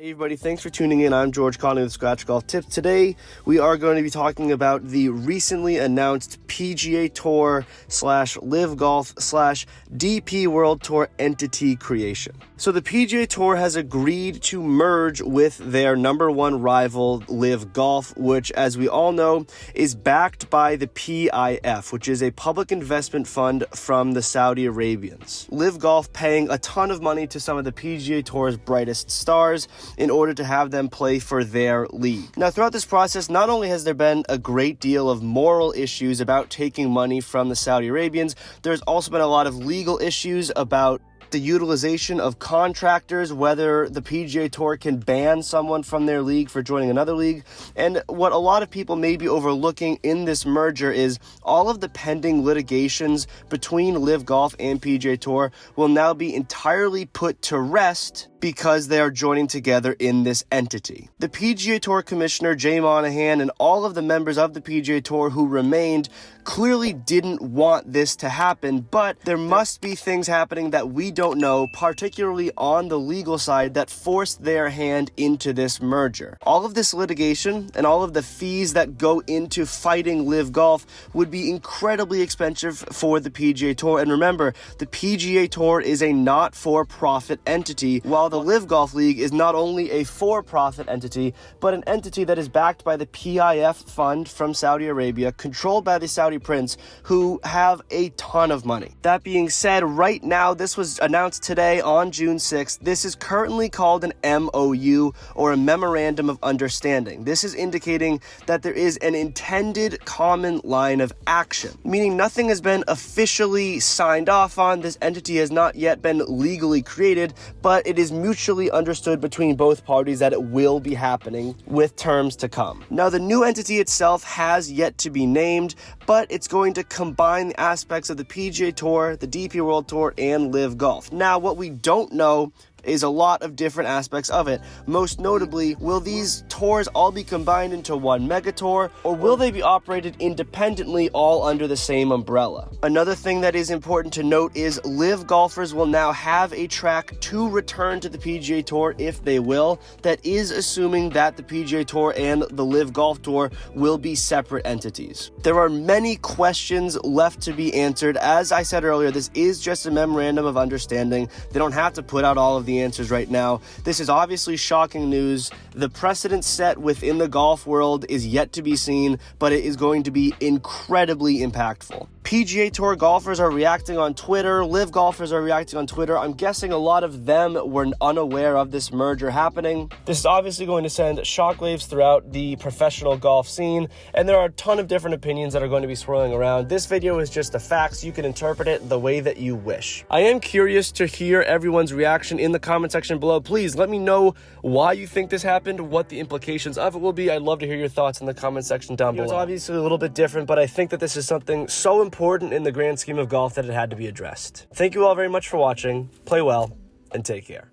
Hey everybody, thanks for tuning in. I'm George Conley with Scratch Golf Tips. Today, we are going to be talking about the recently announced PGA Tour / LIV Golf / DP World Tour entity creation. So the PGA Tour has agreed to merge with their number one rival, LIV Golf, which, as we all know, is backed by the PIF, which is a public investment fund from the Saudi Arabians. LIV Golf paying a ton of money to some of the PGA Tour's brightest stars in order to have them play for their league. Now, throughout this process, not only has there been a great deal of moral issues about taking money from the Saudi Arabians, there's also been a lot of legal issues about the utilization of contractors, whether the PGA Tour can ban someone from their league for joining another league. And what a lot of people may be overlooking in this merger is all of the pending litigations between LIV Golf and PGA Tour will now be entirely put to rest because they are joining together in this entity. The PGA Tour Commissioner, Jay Monahan, and all of the members of the PGA Tour who remained clearly didn't want this to happen, but there must be things happening that we don't know, particularly on the legal side, that forced their hand into this merger. All of this litigation and all of the fees that go into fighting LIV Golf would be incredibly expensive for the PGA Tour. And remember, the PGA Tour is a not-for-profit entity, while the LIV Golf League is not only a for-profit entity, but an entity that is backed by the PIF fund from Saudi Arabia, controlled by the Saudi prince, who have a ton of money. That being said, right now, this was announced today on June 6th. This is currently called an MOU, or a Memorandum of Understanding. This is indicating that there is an intended common line of action, meaning nothing has been officially signed off on. This entity has not yet been legally created, but it is mutually understood between both parties that it will be happening with terms to come. Now, the new entity itself has yet to be named, but it's going to combine the aspects of the PGA Tour, the DP World Tour, and LIV Golf. Now, what we don't know is a lot of different aspects of it. Most notably, will these tours all be combined into one mega tour, or will they be operated independently, all under the same umbrella? Another thing that is important to note is LIV golfers will now have a track to return to the PGA Tour if they will. That is assuming that the PGA Tour and the LIV Golf Tour will be separate entities. There are many questions left to be answered. As I said earlier, this is just a memorandum of understanding. They don't have to put out all of the answers right now. This is obviously shocking news. The precedent set within the golf world is yet to be seen, but it is going to be incredibly impactful. PGA Tour golfers are reacting on Twitter. LIV golfers are reacting on Twitter. I'm guessing a lot of them were unaware of this merger happening. This is obviously going to send shockwaves throughout the professional golf scene, and there are a ton of different opinions that are going to be swirling around. This video is just the facts. You can interpret it the way that you wish. I am curious to hear everyone's reaction in the comment section below. Please let me know why you think this happened, what the implications of it will be. I'd love to hear your thoughts in the comment section down below. It's obviously a little bit different, but I think that this is something so important in the grand scheme of golf that it had to be addressed. Thank you all very much for watching. Play well and take care.